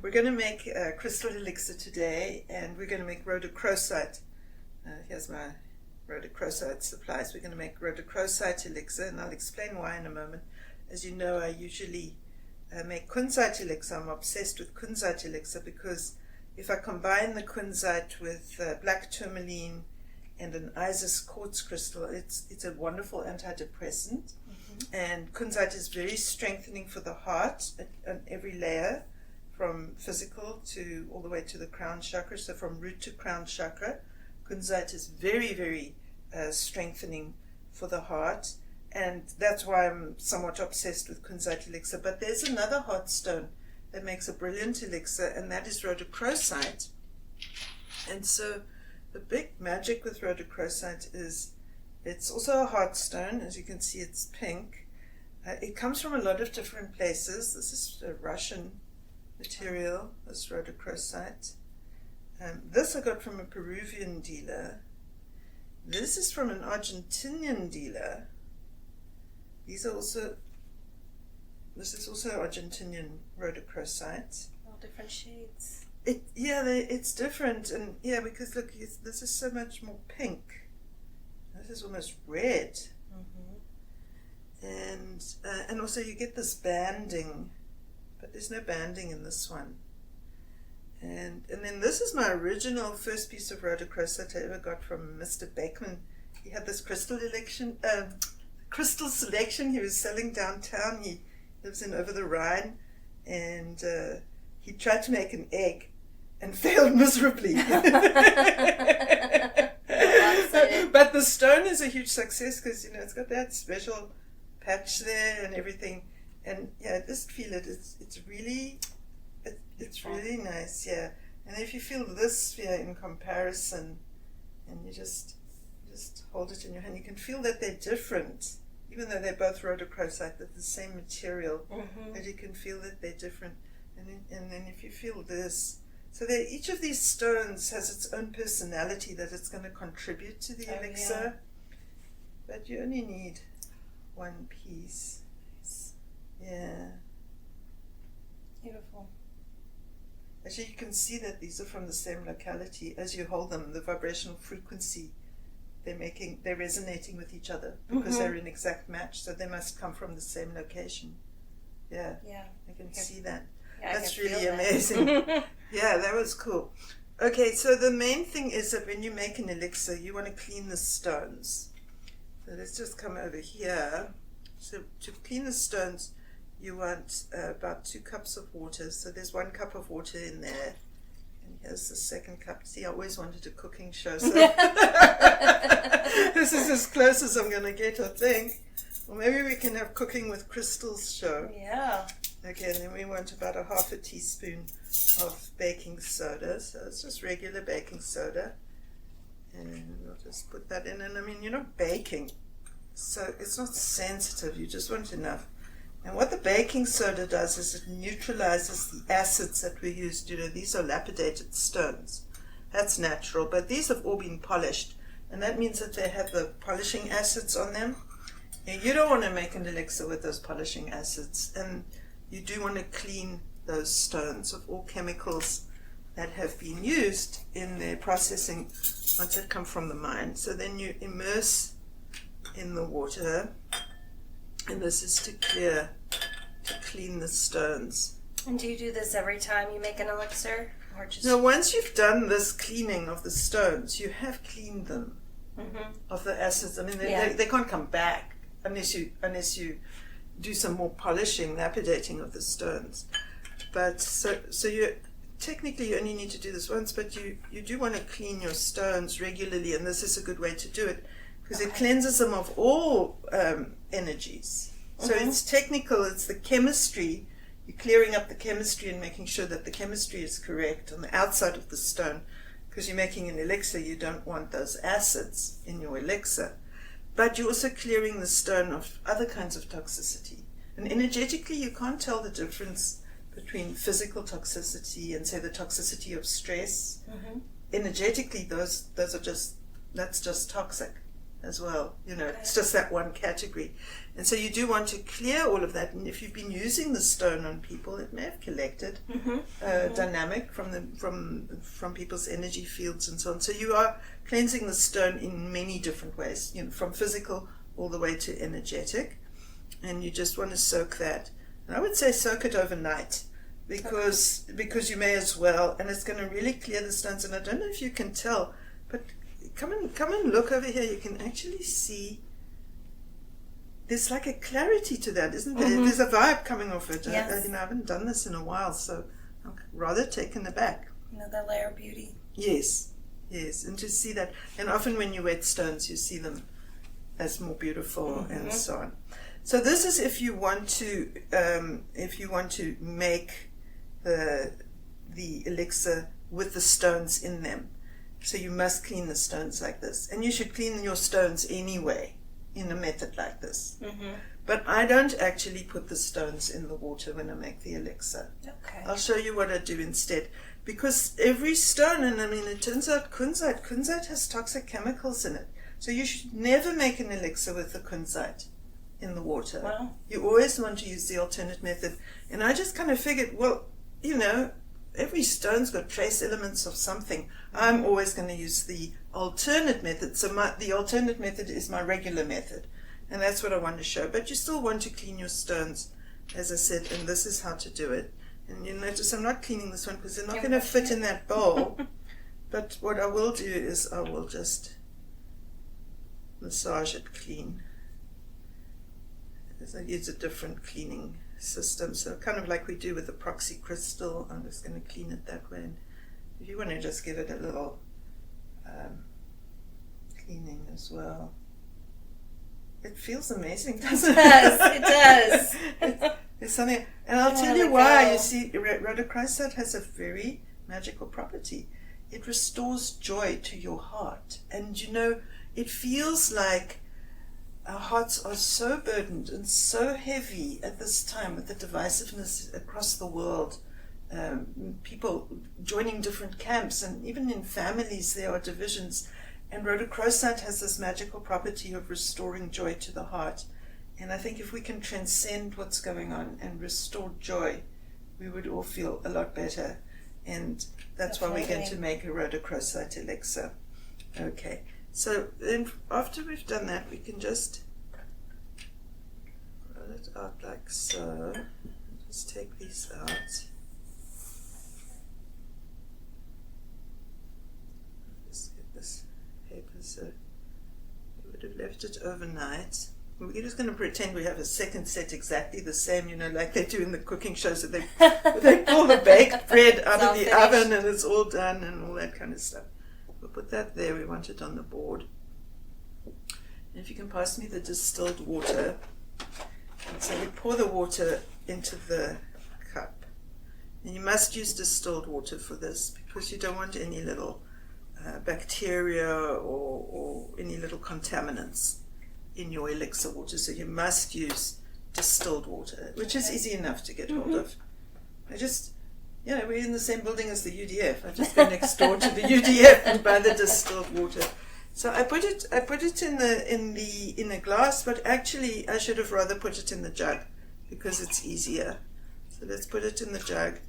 We're going to make Crystal Elixir today, and we're going to make Rhodochrosite. Here's my Rhodochrosite supplies. We're going to make Rhodochrosite Elixir, and I'll explain why in a moment. As you know, I usually make Kunzite Elixir. I'm obsessed with Kunzite Elixir because if I combine the Kunzite with black tourmaline and an Isis quartz crystal, it's a wonderful antidepressant. And Kunzite is very strengthening for the heart on every layer, from physical to all the way to the crown chakra. So from root to crown chakra, Kunzite is very, very strengthening for the heart. And that's why I'm somewhat obsessed with Kunzite Elixir. But there's another heart stone that makes a brilliant elixir, and that is Rhodochrosite. And so the big magic with Rhodochrosite is it's also a heart stone. As you can see, it's pink. It comes from a lot of different places. This is a Russian material, this Rhodochrosite. This I got from a Peruvian dealer. This is from an Argentinian dealer. This is also Argentinian Rhodochrosite. All different shades. It's different, and because look, this is so much more pink. This is almost red, and also you get this banding, but there's no banding in this one. And then this is my original first piece of Rhodochrosite I ever got from Mr. Beckman. He had this crystal selection he was selling downtown. He lives in over the Rhine, and he tried to make an egg and failed miserably. But the stone is a huge success because it's got that special patch there and everything. And I just feel it. It's really nice. Yeah. And if you feel this sphere in comparison, and you just hold it in your hand, you can feel that they're different, even though they're both Rhodochrosite. They're the same material, but you can feel that they're different. And then if you feel this. So each of these stones has its own personality that it's going to contribute to the elixir. But you only need one piece. Nice. Yeah. Beautiful. Actually, you can see that these are from the same locality. As you hold them, the vibrational frequency, they're resonating with each other because they're in exact match. So they must come from the same location. Yeah. Yeah. I can see that. Yeah, that's really amazing. Yeah, that was cool. Okay, so the main thing is that when you make an elixir, you want to clean the stones. So let's just come over here. So to clean the stones, you want about 2 cups of water. So there's 1 cup of water in there. And here's the second cup. See, I always wanted a cooking show. So this is as close as I'm going to get, I think. Or maybe we can have Cooking with Crystals show. Yeah. Okay, and then we want about a half a teaspoon of baking soda. So it's just regular baking soda. And we'll just put that in. And I mean, you're not baking, so it's not sensitive. You just want enough. And what the baking soda does is it neutralizes the acids that we used. These are lapidated stones. That's natural, but these have all been polished. And that means that they have the polishing acids on them. And you don't want to make an elixir with those polishing acids. And you do want to clean those stones of all chemicals that have been used in their processing once they come from the mine. So then you immerse in the water, and this is to clean the stones. And do you do this every time you make an elixir? Or just... Now, once you've done this cleaning of the stones, you have cleaned them of the acids. I mean, they can't come back unless you do some more polishing, lapidating of the stones. But so you technically you only need to do this once, but you do want to clean your stones regularly, and this is a good way to do it because it cleanses them of all energies. So it's technical, it's the chemistry. You're clearing up the chemistry and making sure that the chemistry is correct on the outside of the stone, because you're making an elixir, you don't want those acids in your elixir. But you're also clearing the stone of other kinds of toxicity. And energetically, you can't tell the difference between physical toxicity and, say, the toxicity of stress. Energetically, that's just toxic. as well. It's just that one category. And so you do want to clear all of that. And if you've been using the stone on people, it may have collected dynamic from people's energy fields and so on. So you are cleansing the stone in many different ways, from physical all the way to energetic. And you just want to soak that. And I would say soak it overnight because you may as well. And it's going to really clear the stones. And I don't know if you can tell, but come and look over here. You can actually see there's like a clarity to that, isn't there? There's a vibe coming off it. Yes. I haven't done this in a while, so I'm rather taken aback. Another layer of beauty. Yes, and to see that, and often when you wet stones, you see them as more beautiful and so on. So this is if you want to make the elixir with the stones in them. So you must clean the stones like this, and you should clean your stones anyway in a method like this. But I don't actually put the stones in the water when I make the elixir. Okay. I'll show you what I do instead, because every stone, and it turns out kunzite has toxic chemicals in it, so you should never make an elixir with the kunzite in the water. Wow. You always want to use the alternate method. And I just kind of figured, well, every stone's got trace elements of something. I'm always going to use the alternate method. So the alternate method is my regular method. And that's what I want to show. But you still want to clean your stones, as I said, and this is how to do it. And you notice I'm not cleaning this one because they're not going to fit in that bowl. But what I will do is I will just massage it clean. As I use a different cleaning system, so kind of like we do with the proxy crystal. I'm just going to clean it that way. And if you want to just give it a little cleaning as well, it feels amazing, doesn't it? It does. It's something, and I'll tell you why. You see, Rhodochrosite has a very magical property. It restores joy to your heart, and it feels like our hearts are so burdened and so heavy at this time with the divisiveness across the world. People joining different camps, and even in families there are divisions. And Rhodochrosite has this magical property of restoring joy to the heart. And I think if we can transcend what's going on and restore joy, we would all feel a lot better. And that's why we're going to make a Rhodochrosite elixir. Okay. So then after we've done that, we can just roll it out like so. Just take these out. Just get this paper, so we would have left it overnight. We're just going to pretend we have a second set exactly the same, like they do in the cooking shows, that they pull the baked bread out of the oven and it's all done and all that kind of stuff. We'll put that there. We want it on the board. And if you can pass me the distilled water. And so we pour the water into the cup. And you must use distilled water for this because you don't want any little bacteria or any little contaminants in your elixir water. So you must use distilled water, which is easy enough to get hold of. We're in the same building as the UDF. I just go next door to the UDF and buy the distilled water. So I put it in a glass, but actually I should have rather put it in the jug because it's easier. So let's put it in the jug.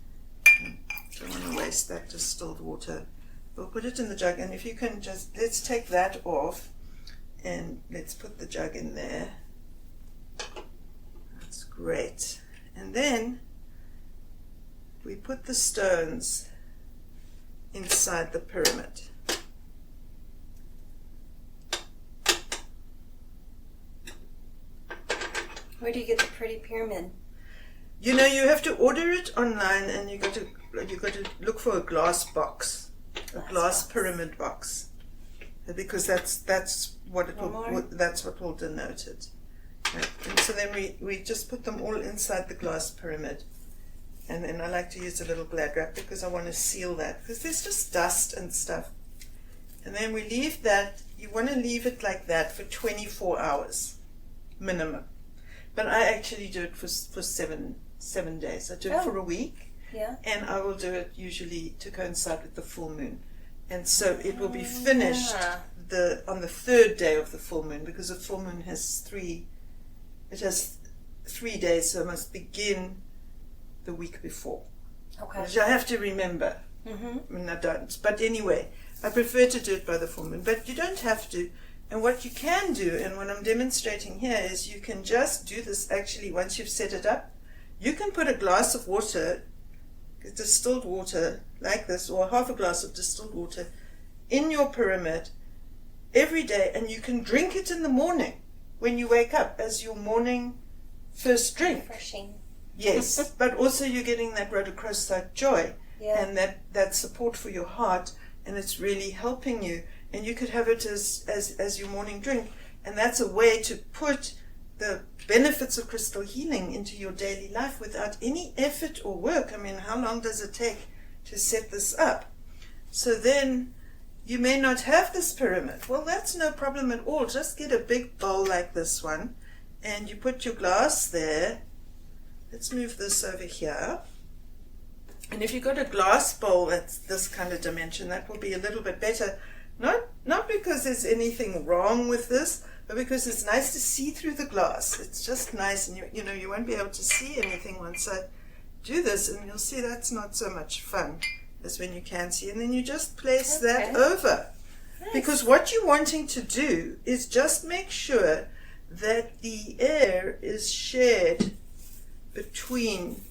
Don't want to waste that distilled water. We'll put it in the jug, and if you can let's take that off and let's put the jug in there. That's great. And then we put the stones inside the pyramid. Where do you get the pretty pyramid? You have to order it online, and you got to look for a glass box, a glass pyramid box, because that's what will denote it. And so then we just put them all inside the glass pyramid. And then I like to use a little Glad wrap because I want to seal that, because there's just dust and stuff. And then we leave that. You want to leave it like that for 24 hours minimum. But I actually do it for 7 days. I do it for a week. Yeah. And I will do it usually to coincide with the full moon. And so it will be finished on the third day of the full moon, because a full moon has 3 days, so it must begin the week before. Okay. Which I have to remember. I mean, I don't. But anyway, I prefer to do it by the full moon. But you don't have to. And what you can do, and what I'm demonstrating here, is you can just do this actually once you've set it up. You can put a glass of water, distilled water, like this, or half a glass of distilled water, in your pyramid every day, and you can drink it in the morning when you wake up as your morning first drink. Refreshing. Yes, but also you're getting that rhodochrosite joy and that support for your heart, and it's really helping you. And you could have it as your morning drink, and that's a way to put the benefits of crystal healing into your daily life without any effort or work. I mean, how long does it take to set this up? So then you may not have this pyramid. Well, that's no problem at all. Just get a big bowl like this one, and you put your glass there. Let's move this over here. And if you've got a glass bowl that's this kind of dimension, that will be a little bit better. Not because there's anything wrong with this, but because it's nice to see through the glass. It's just nice, and you won't be able to see anything once I do this, and you'll see that's not so much fun as when you can see. And then you just place that over. Nice. Because what you're wanting to do is just make sure that the air is shared between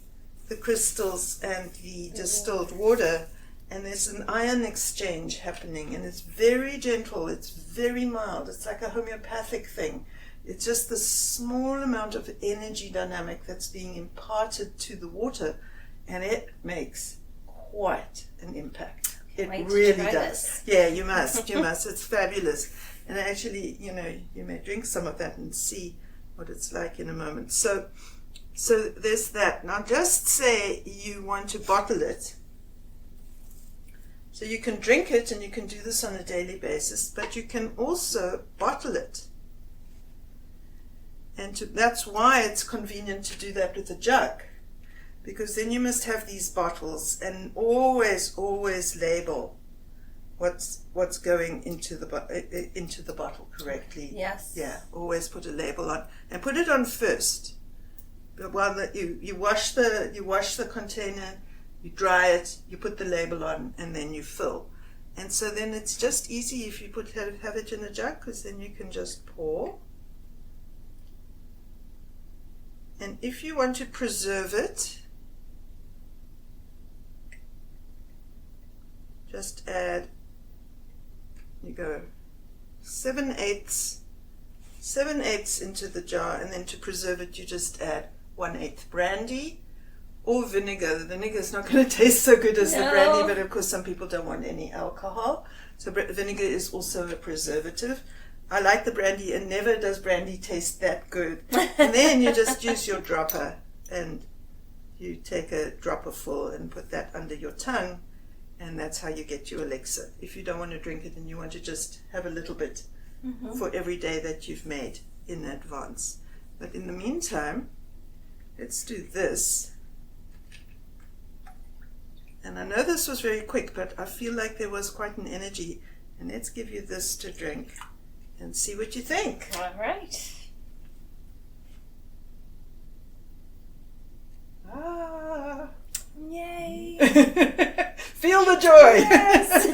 the crystals and the distilled water, and there's an ion exchange happening, and it's very gentle, it's very mild, it's like a homeopathic thing. It's just the small amount of energy dynamic that's being imparted to the water, and it makes quite an impact. It really does. Yeah, you must, it's fabulous. And actually, you may drink some of that and see what it's like in a moment. So there's that. Now just say you want to bottle it. So you can drink it, and you can do this on a daily basis, but you can also bottle it. And that's why it's convenient to do that with a jug, because then you must have these bottles, and always label what's going into the bottle correctly. Yes. Yeah, always put a label on, and put it on first. While you wash the container, you dry it, you put the label on, and then you fill. And so then it's just easy if you have it in a jug, because then you can just pour. And if you want to preserve it, just add, you go 7/8 into the jar, and then to preserve it you just add 1/8 brandy or vinegar. The vinegar is not going to taste so good as the brandy, but of course some people don't want any alcohol. So vinegar is also a preservative. I like the brandy, and never does brandy taste that good. And then you just use your dropper, and you take a dropper full and put that under your tongue, and that's how you get your elixir. If you don't want to drink it and you want to just have a little bit for every day that you've made in advance. But in the meantime, let's do this. And I know this was very quick, but I feel like there was quite an energy. And let's give you this to drink and see what you think. All right. Ah. Yay. Feel the joy. Yes.